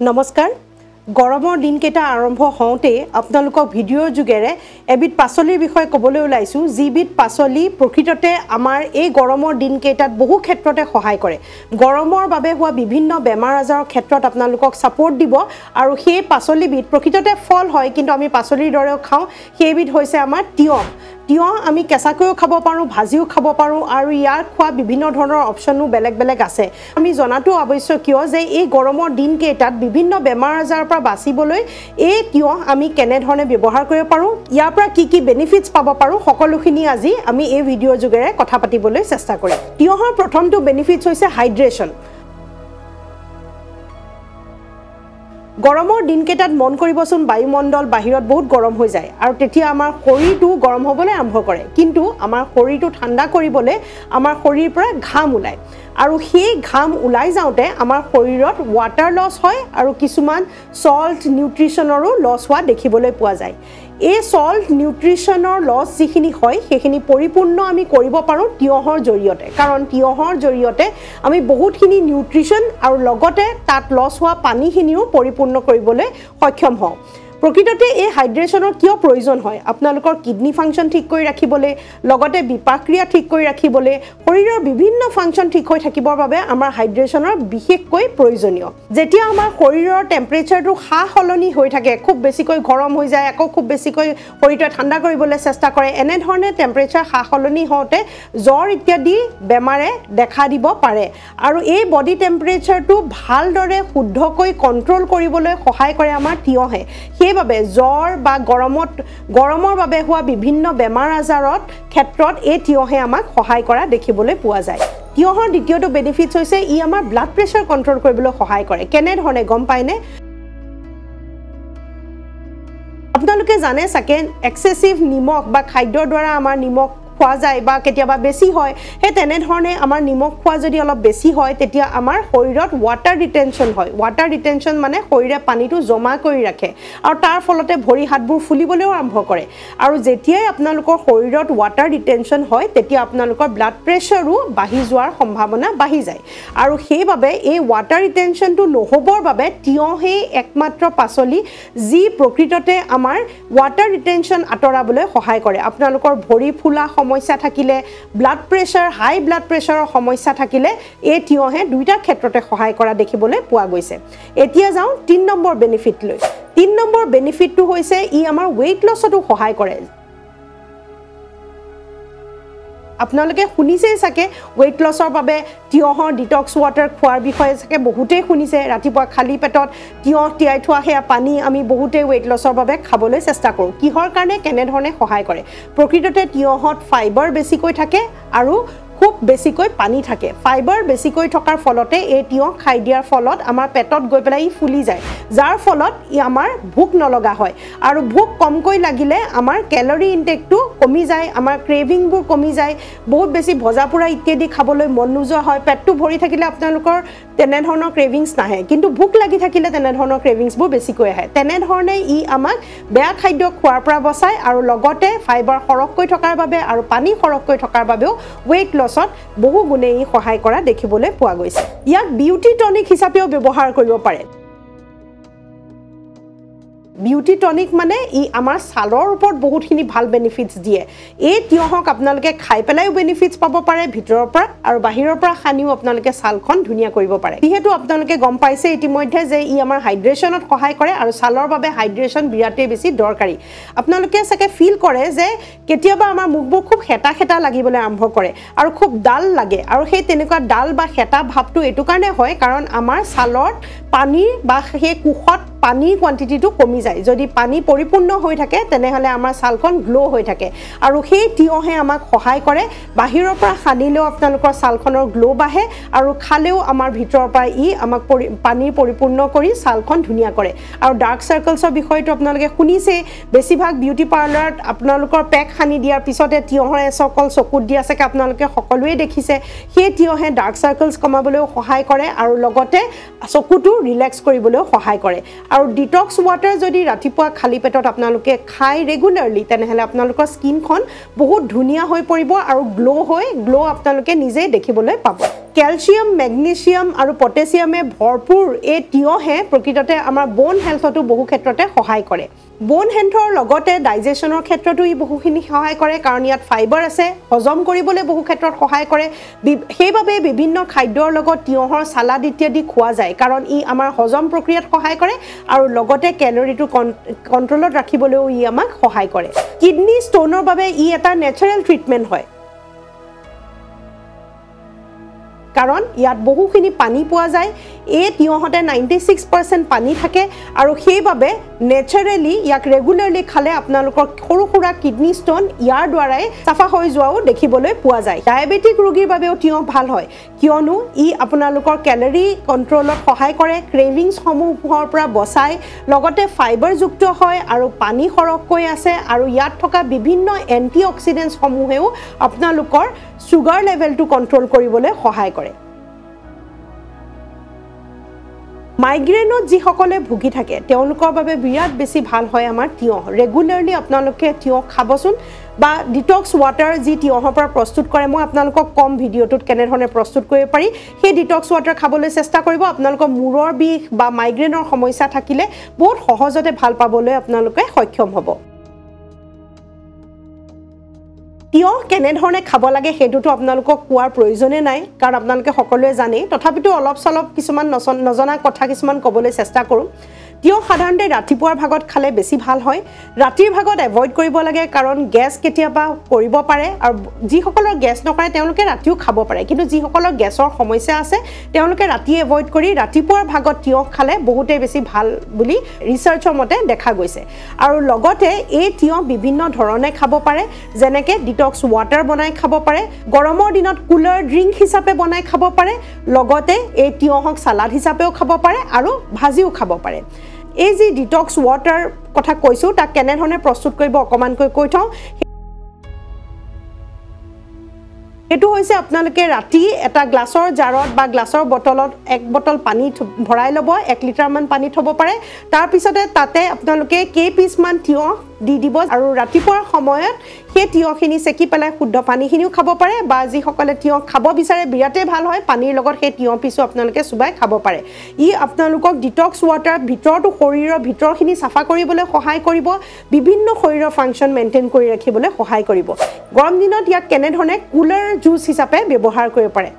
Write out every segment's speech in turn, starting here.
নমস্কাৰ গৰমৰ দিনকেইটা আৰম্ভ হওঁতে আপোনালোকক ভিডিঅ'ৰ যোগেৰে এবিধ পাচলিৰ বিষয়ে ক'বলৈ ওলাইছো যিবিধ পাচলি প্ৰকৃততে আমাৰ এই গৰমৰ দিনকেইটাত বহু ক্ষেত্ৰতে সহায় কৰে গৰমৰ বাবে হোৱা বিভিন্ন বেমাৰ আজাৰৰ ক্ষেত্ৰত আপোনালোকক সাপোৰ্ট দিব আৰু সেই পাচলিবিধ প্ৰকৃততে ফল হয় কিন্তু আমি পাচলিৰ দৰেও খাওঁ সেইবিধ হৈছে আমাৰ তিয়হ আমি কেঁচাকৈও খাব পাৰোঁ ভাজিও খাব পাৰোঁ আৰু ইয়াৰ খোৱা বিভিন্ন ধৰণৰ অপচনো বেলেগ বেলেগ আছে আমি জনাটো আৱশ্যকীয় যে এই গৰমৰ দিনকেইটাত বিভিন্ন বেমাৰ আজাৰৰ পৰা বাচিবলৈ এই তিয়হ আমি কেনেধৰণে ব্যৱহাৰ কৰিব পাৰোঁ ইয়াৰ পৰা কি বেনিফিটছ পাব পাৰোঁ সকলোখিনি আজি আমি এই ভিডিঅ'ৰ যোগেৰে কথা পাতিবলৈ চেষ্টা কৰিম তিয়হৰ প্ৰথমটো বেনিফিটছ হৈছে হাইড্ৰেশ্যন গৰমৰ দিনকেইটাত মন কৰিবচোন বায়ুমণ্ডল বাহিৰত বহুত গৰম হৈ যায় আৰু তেতিয়া আমাৰ শৰীৰটো গৰম হ'বলৈ আৰম্ভ কৰে কিন্তু আমাৰ শৰীৰটো ঠাণ্ডা কৰিবলৈ আমাৰ শৰীৰৰ পৰা ঘাম ওলায় আৰু সেই ঘাম ওলাই যাওঁতে আমাৰ শৰীৰত ৱাটাৰ লছ হয় আৰু কিছুমান সল্ট নিউট্ৰিশ্যনৰো লছ হোৱা দেখিবলৈ পোৱা যায় এই সল্ট নিউট্ৰিশ্যনৰ লছ যিখিনি হয় সেইখিনি পৰিপূৰ্ণ আমি কৰিব পাৰোঁ তিয়হৰ জৰিয়তে কাৰণ তিয়হৰ জৰিয়তে আমি বহুতখিনি নিউট্ৰিশ্যন আৰু লগতে তাত লছ হোৱা পানীখিনিও পৰিপূৰ্ণ কৰিবলৈ সক্ষম হওঁ প্ৰকৃততে এই হাইড্ৰেশ্যনৰ কিয় প্ৰয়োজন হয় আপোনালোকৰ কিডনি ফাংচন ঠিক কৰি ৰাখিবলৈ লগতে বিপাক্ৰিয়া ঠিক কৰি ৰাখিবলৈ শৰীৰৰ বিভিন্ন ফাংচন ঠিক হৈ থাকিবৰ বাবে আমাৰ হাইড্ৰেশ্যনৰ বিশেষকৈ প্ৰয়োজনীয় যেতিয়া আমাৰ শৰীৰৰ টেম্পাৰেচাৰটো সলনি হৈ থাকে খুব বেছিকৈ গৰম হৈ যায় আকৌ খুব বেছিকৈ শৰীৰটো ঠাণ্ডা কৰিবলৈ চেষ্টা কৰে এনে ধৰণে টেম্পাৰেচাৰ সলনি হওঁতে জ্বৰ ইত্যাদি বেমাৰে দেখা দিব পাৰে আৰু এই বডি টেম্পাৰেচাৰটো ভালদৰে শুদ্ধকৈ কণ্ট্ৰোল কৰিবলৈ সহায় কৰে আমাৰ তিয়হে সেইবাবে জ্বৰ বা গৰমৰ বাবে হোৱা বিভিন্ন বেমাৰ আজাৰত ক্ষেত্ৰত এই তিয়হে আমাক সহায় কৰা দেখিবলৈ পোৱা যায় তিয়হৰ দ্বিতীয়টো বেনিফিটছ হৈছে ই আমাৰ ব্লাড প্ৰেছাৰ কণ্ট্ৰোল কৰিবলৈ সহায় কৰে কেনেধৰণে গম পায়নে আপোনালোকে জানে চাগে এক্সেছিভ নিমখ বা খাদ্যৰ দ্বাৰা আমাৰ নিমখ খোৱা যায় বা কেতিয়াবা বেছি হয় সেই তেনেধৰণে আমাৰ নিমখ খোৱা যদি অলপ বেছি হয় তেতিয়া আমাৰ শৰীৰত ৱাটাৰ ৰিটেনশ্যন হয় ৱাটাৰ ৰিটেনশ্যন মানে শৰীৰে পানীটো জমা কৰি ৰাখে আৰু তাৰ ফলতে ভৰি হাতবোৰ ফুলিবলৈও আৰম্ভ কৰে আৰু যেতিয়াই আপোনালোকৰ শৰীৰত ৱাটাৰ ৰিটেনশ্যন হয় তেতিয়া আপোনালোকৰ ব্লাড প্ৰেছাৰো বাঢ়ি যোৱাৰ সম্ভাৱনা বাঢ়ি যায় আৰু সেইবাবে এই ৱাটাৰ ৰিটেনশ্যনটো নহ'বৰ বাবে তিয়হেই একমাত্ৰ পাচলি যি প্ৰকৃততে আমাৰ ৱাটাৰ ৰিটেনশ্যন আঁতৰাবলৈ সহায় কৰে আপোনালোকৰ ভৰি ফুলা সমস্যা থাকিলে ব্লাড প্ৰেছাৰ হাই ব্লাড প্ৰেছাৰৰ সমস্যা থাকিলে এই তিয়হে দুইটা ক্ষেত্ৰতে সহায় কৰা দেখিবলৈ পোৱা গৈছে এতিয়া যাওঁ 3 নম্বৰ বেনিফিট লৈ 3 নম্বৰ বেনিফিটটো হৈছে ই আমাৰ weight lossতো সহায় কৰে আপোনালোকে শুনিছেই চাগে weight lossৰ বাবে তিয়হৰ ডিটক্স ৱাটাৰ খোৱাৰ বিষয়ে চাগে বহুতেই শুনিছে ৰাতিপুৱা খালী পেটত তিয়হ তিয়াই থোৱা সেয়া পানী আমি বহুতেই weight lossৰ বাবে খাবলৈ চেষ্টা কৰোঁ কিহৰ কাৰণে কেনেধৰণে সহায় কৰে প্ৰকৃততে তিয়হত ফাইবাৰ বেছিকৈ থাকে আৰু খুব বেছিকৈ পানী থাকে ফাইবাৰ বেছিকৈ থকাৰ ফলতে এই তিয়হ খাই দিয়াৰ ফলত আমাৰ পেটত গৈ পেলাই ই ফুলি যায় যাৰ ফলত ই আমাৰ ভোক নলগা হয় আৰু ভোক কমকৈ লাগিলে আমাৰ কেলৰি ইনটেকটো কমি যায় আমাৰ ক্ৰেভিংবোৰ কমি যায় বহুত বেছি ভজা পোৰা ইত্যাদি খাবলৈ মন নোযোৱা হয় পেটটো ভৰি থাকিলে আপোনালোকৰ তেনেধৰণৰ ক্ৰেভিংছ নাহে কিন্তু ভোক লাগি থাকিলে তেনেধৰণৰ ক্ৰেভিংছবোৰ বেছিকৈ আহে তেনেধৰণে ই আমাক বেয়া খাদ্য খোৱাৰ পৰা বচায় আৰু লগতে ফাইবাৰ সৰহকৈ থকাৰ বাবে আৰু পানী সৰহকৈ থকাৰ বাবেও weight loss বহু গুণে ই সহায় কৰা দেখিবলৈ পোৱা গৈছে ইয়াক বিউটি টনিক হিচাপেও ব্যৱহাৰ কৰিব পাৰে বিউটি টনিক মানে ই আমাৰ ছালৰ ওপৰত বহুতখিনি ভাল বেনিফিটছ দিয়ে এই তিয়হক আপোনালোকে খাই পেলাইও বেনিফিটছ পাব পাৰে ভিতৰৰ পৰা আৰু বাহিৰৰ পৰা খানিও আপোনালোকে ছালখন ধুনীয়া কৰিব পাৰে যিহেতু আপোনালোকে গম পাইছে ইতিমধ্যে যে ই আমাৰ হাইড্ৰেশ্যনত সহায় কৰে আৰু ছালৰ বাবে হাইড্ৰেশ্যন বিৰাটেই বেছি দৰকাৰী আপোনালোকে চাগে ফিল কৰে যে কেতিয়াবা আমাৰ মুখবোৰ খুব হেতা লাগিবলৈ আৰম্ভ কৰে আৰু খুব ডাল লাগে আৰু সেই তেনেকুৱা ডাল বা হেতা ভাৱটো এইটো কাৰণে হয় কাৰণ আমাৰ ছালত পানীৰ বা সেই কোষত পানীৰ কোৱান্টিটিটো কমি যায় যদি পানী পৰিপূৰ্ণ হৈ থাকে তেনেহলে আমাৰ ছালখন গ্লো হৈ থাকে আৰু সেই তিয়হে আমাক সহায় কৰে বাহিৰৰ পৰা খানিলেও আপোনালোকৰ ছালখনৰ গ্লো বাঢ়ে আৰু খালেও আমাৰ ভিতৰৰ পৰা ই আমাক পানী পৰিপূৰ্ণ কৰি ছালখন ধুনীয়া কৰে আৰু ডাৰ্ক সাৰ্কলছৰ বিষয়টো আপোনালোকে শুনিছে বেছিভাগ বিউটি পাৰ্লাৰত আপোনালোকৰ পেক খানি দিয়াৰ পিছতে তিয়হৰ এচকল চকুত দিয়া চাগে আপোনালোকে সকলোৱে দেখিছে সেই তিয়হে ডাৰ্ক সাৰ্কলছ কমাবলৈও সহায় কৰে আৰু লগতে চকুটো ৰিলেক্স কৰিবলৈও সহায় কৰে আৰু ডিটক্স ৱাটাৰ যদি ৰাতিপুৱা খালী পেটত আপোনালোকে খাই ৰেগুলাৰলি তেনেহলে আপোনালোকৰ স্কিনখন বহুত ধুনীয়া হৈ পৰিব আৰু গ্লো আপোনালোকে নিজে দেখিবলৈ পাব কেলছিয়াম মেগনেছিয়াম আৰু পটাছিয়ামে ভৰপূৰ এই তিয়হে প্ৰকৃততে আমাৰ বোন হেলথটো বহু ক্ষেত্ৰতে সহায় কৰে বোন হেলথৰ লগতে ডাইজেশ্যনৰ ক্ষেত্ৰতো ই বহুখিনি সহায় কৰে কাৰণ ইয়াত ফাইবাৰ আছে হজম কৰিবলৈ বহু ক্ষেত্ৰত সহায় কৰে সেইবাবে বিভিন্ন খাদ্যৰ লগত তিয়হৰ সালাড ইত্যাদি খোৱা যায় কাৰণ ই আমাৰ হজম প্ৰক্ৰিয়াত সহায় কৰে আৰু লগতে ক্যালোৰিটো কন্ট্ৰলত ৰাখিবলৈও ই আমাক সহায় কৰে কিডনি ষ্টোনৰ বাবে ই এটা নেচাৰেল ট্ৰিটমেন্ট হয় কাৰণ ইয়াত বহুখিনি পানী পোৱা যায় এই তিয়হতে 96% পানী থাকে আৰু সেইবাবে নেচাৰেলি ইয়াক ৰেগুলাৰলি খালে আপোনালোকৰ সৰু সৰু কিডনি ষ্টোন ইয়াৰ দ্বাৰাই সাফা হৈ যোৱাও দেখিবলৈ পোৱা যায় ডায়াবেটিক ৰোগীৰ বাবেও তিয়হ ভাল হয় কিয়নো ই আপোনালোকৰ ক্যালোৰি কন্ট্ৰলত সহায় কৰে ক্ৰেভিংছ সমূহৰ পৰা বচায় লগতে ফাইবাৰ যুক্ত হয় আৰু পানী সৰহকৈ আছে আৰু ইয়াত থকা বিভিন্ন এন্টিঅক্সিডেন্টছ সমূহেও আপোনালোকৰ সুগাৰ লেভেলটো কন্ট্ৰল কৰিবলৈ সহায় কৰে মাইগ্ৰেনত যিসকলে ভুগি থাকে তেওঁলোকৰ বাবে বিৰাট বেছি ভাল হয় আমাৰ তিয়হ ৰেগুলাৰলি আপোনালোকে তিয়হ খাবচোন বা ডিটক্স ওয়াটাৰ যি তিয়হৰ পৰা প্ৰস্তুত কৰে মই আপোনালোকক কম ভিডিঅটোত কেনে ধৰণে প্ৰস্তুত কৰিব পাৰি সেই ডিটক্স ওয়াটাৰ খাবলৈ চেষ্টা কৰিব আপোনালোকৰ মূৰৰ বিষ বা মাইগ্ৰেনৰ সমস্যা থাকিলে বহুত সহজতে ভাল পাবলৈ আপোনালোকে সক্ষম হ'ব তিয়হ কেনে ধৰণে খাব লাগে হেতুটো আপোনালোকক কোৱাৰ প্ৰয়োজনে নাই কাৰণ আপোনালোকে সকলোৱে জানে তথাপিতো অলপ সলপ কিছুমান নজনা কথা কিছুমান ক'বলৈ চেষ্টা কৰোঁ তিয়হ সাধাৰণতে ৰাতিপুৱাৰ ভাগত খালে বেছি ভাল হয় ৰাতিৰ ভাগত এভয়েড কৰিব লাগে কাৰণ গেছ কেতিয়াবা কৰিব পাৰে আৰু যিসকলৰ গেছ নকৰে তেওঁলোকে ৰাতিও খাব পাৰে কিন্তু যিসকলৰ গেছৰ সমস্যা আছে তেওঁলোকে ৰাতি এভয়েড কৰি ৰাতিপুৱাৰ ভাগত তিয়হ খালে বহুতেই বেছি ভাল বুলি ৰিসাৰ্চৰ মতে দেখা গৈছে আৰু লগতে এই তিয়হ বিভিন্ন ধৰণে খাব পাৰে যেনেকৈ ডিটক্স ওয়াটাৰ বনাই খাব পাৰে গৰমৰ দিনত কুলাৰ ড্ৰিংক হিচাপে বনাই খাব পাৰে লগতে এই তিয়হক সালাড হিচাপেও খাব পাৰে আৰু ভাজিও খাব পাৰে এই যে ডিটক্স ওয়াটাৰ কথা কৈছো তা কেনে ধৰণে প্ৰস্তুত কৰিব অকমানকৈ কৈ থওঁ এটো হৈছে আপোনালোকে ৰাতি এটা গ্লাছৰ জাৰত বা গ্লাছৰ বটলত এক বটল পানী ভৰাই ল'ব 1 লিটাৰ মান পানী থব পাৰে তাৰ পিছতে তাতে আপোনালোকে কেই পিস মান তিয়হ দি দিব আৰু ৰাতিপুৱাৰ সময়ত সেই তিয়হখিনি সেকি পেলাই শুদ্ধ পানীখিনিও খাব পাৰে বা যিসকলে তিয়হ খাব বিচাৰে বিৰাটে ভাল হয় পানীৰ লগত সেই তিয়হ পিছু আপোনালোকে সুবাই খাব পাৰে ই আপোনালোকক ডিটক্স ওয়াটাৰ ভিতৰটো শৰীৰৰ ভিতৰখিনি সাফা কৰিবলৈ সহায় কৰিব বিভিন্ন শৰীৰৰ ফাংচন মেইনটেইন কৰি ৰাখিবলৈ সহায় কৰিব গৰম দিনত ইয়াক কেনে ধৰণে কুলাৰ জুস হিচাপে ব্যৱহাৰ কৰিব পাৰে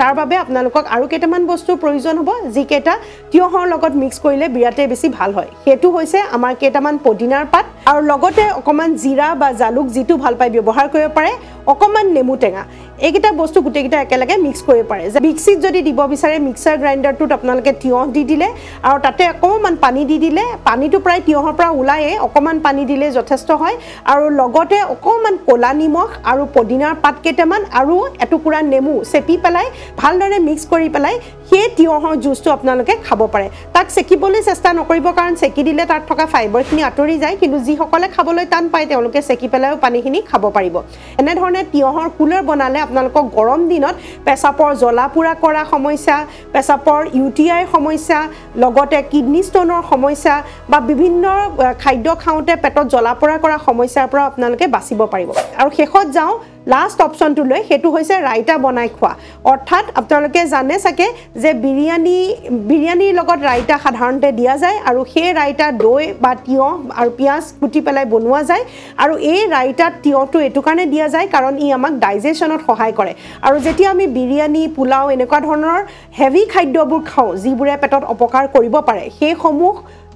তাৰ বাবে আপোনালোকক আৰু কেইটামান বস্তু প্ৰয়োজন হ'ব যি কেটা তিয়হৰ লগত মিক্স কৰিলে বিৰাটে বেছি ভাল হয় হেতু হৈছে আমাৰ কেইটামান পদিনাৰ পাত আৰু লগতে অকমান জিৰা বা জালুক যিটো ভাল পাই ব্যৱহাৰ কৰিব পাৰে অকমান নেমু টেঙা এইকেইটা বস্তু গুটেকিটা একেলগে মিক্স কৰিব পাৰে যে মিক্সিত যদি দিব বিচাৰে মিক্সাৰ গ্ৰাইণ্ডাৰটোত আপোনালোকে তিয়হ দি দিলে আৰু তাতে অকমান পানী দি দিলে পানীটো প্ৰায় তিয়হৰ পৰা ওলায়ে অকমান পানী দিলে যথেষ্ট হয় আৰু লগতে অকমান কোলা নিমখ আৰু পদিনাৰ পাত কেইটামান আৰু এটুকুৰা নেমু চেপি পেলাই ভালদৰে মিক্স কৰি পেলাই সেই তিয়হৰ জুসটো আপোনালোকে খাব পাৰে তাক সেকিবলৈ চেষ্টা নকৰিব কাৰণ সেকি দিলে তাত থকা ফাইবাৰখিনি আঁতৰি যায় কিন্তু যিসকলে খাবলৈ টান পায় তেওঁলোকে সেকি পেলাইও পানীখিনি খাব পাৰিব এনে ধৰণে তিয়হৰ কুলাৰ বনালে আপোনালোকক গৰম দিনত পেছাপৰ জ্বলাপুৰা কৰা সমস্যা পেছাপৰ ইউটিআই সমস্যা লগতে কিডনি ষ্টোনৰ সমস্যা বা বিভিন্ন খাদ্য খাওঁতে পেটত জ্বলাপুৰা কৰা সমস্যাৰ পৰা আপোনালোকে বাচিব পাৰিব আৰু শেষত যাওঁ লাষ্ট অপশনটো লৈ হেতু হৈছে ৰাইতা বনাই খোৱা অৰ্থাৎ আপোনালোকে জানে সাকে যে বিৰিয়ানিৰ লগত ৰাইতা সাধাৰণতে দিয়া যায় আৰু সেই ৰাইতা দৈ বা তিয়হ আৰু পিয়াজ কুটি পেলাই বনোৱা যায় আৰু এই ৰাইতাত তিয়হটো এটু কাৰণে দিয়া যায় কাৰণ ই আমাক ডাইজেশ্যনত সহায় কৰে আৰু যেতিয়া আমি বিৰিয়ানি পোলাও এনেকুৱা ধৰণৰ হেভি খাদ্যবোৰ খাওঁ যিবোৰে পেটত অপকাৰ কৰিব পাৰে সেই সমূহ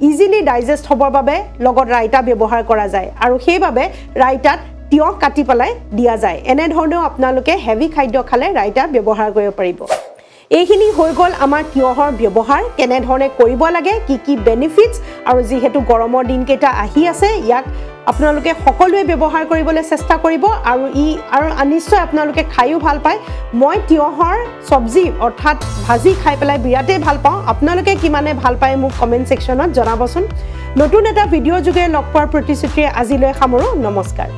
ইজিলি ডাইজেষ্ট হ'বৰ বাবে লগত ৰাইতা ব্যৱহাৰ কৰা যায় আৰু সেইবাবে ৰাইতাত তিয়হ কাটি পেলাই দিয়া যায় এনে ধৰণেও আপোনালোকে হেভি খাদ্য খালে ৰাইতা ব্যৱহাৰ কৰিব পাৰিব এইখিনি হৈ গ'ল আমাৰ তিয়হৰ ব্যৱহাৰ কেনে ধৰণে কৰিব লাগে কি বেনিফিটস আৰু যিহেতু গৰমৰ দিন কেইটা আহি আছে ইয়াক আপোনালোকে সকলোৱে ব্যৱহাৰ কৰিবলৈ চেষ্টা কৰিব আৰু নিশ্চয় আপোনালোকে খাইও ভাল পায় মই তিয়হৰ সবজি অৰ্থাৎ ভাজি খাই পেলাই বিৰাটে ভাল পাওঁ আপোনালোকে কিমানে ভাল পায় মোক কমেন্ট সেকশনত জনাবচোন নতুন এটা ভিডিঅ' যোগে লগ পোৱাৰ প্ৰতিশ্ৰুতিৰে আজিলৈ সামৰো নমস্কাৰ